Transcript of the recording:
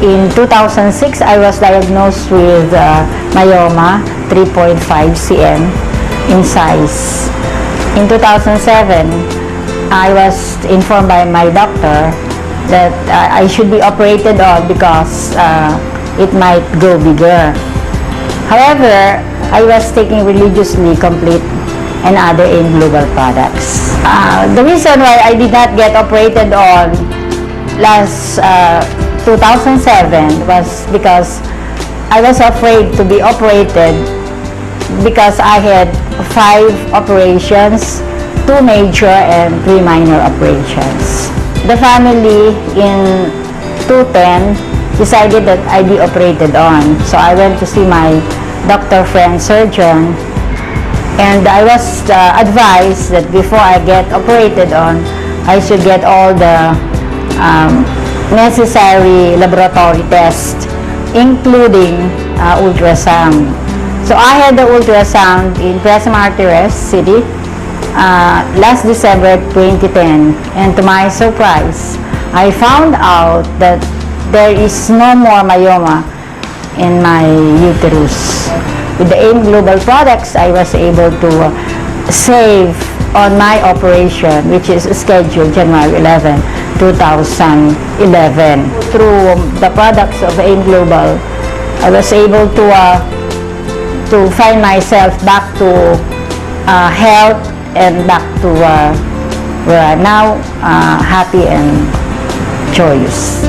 In 2006, I was diagnosed with myoma, 3.5 cm in size. In 2007, I was informed by my doctor that I should be operated on because it might go bigger. However, I was taking religiously Complete and other AIM Global products. The reason why I did not get operated on last 2007 was because I was afraid to be operated because I had 5 operations, 2 major and 3 minor operations. The family in 2010 decided that I be operated on. So I went to see my doctor friend surgeon, and I was advised that before I get operated on, I should get all the necessary laboratory tests, including ultrasound. So I had the ultrasound in Quezon Martires City last December 2010, and to my surprise, I found out that there is no more myoma in my uterus. With the AIM Global products, I was able to save on my operation, which is scheduled January 11, 2011. Through the products of AIM Global, I was able to find myself back to health and back to where I'm now happy and joyous.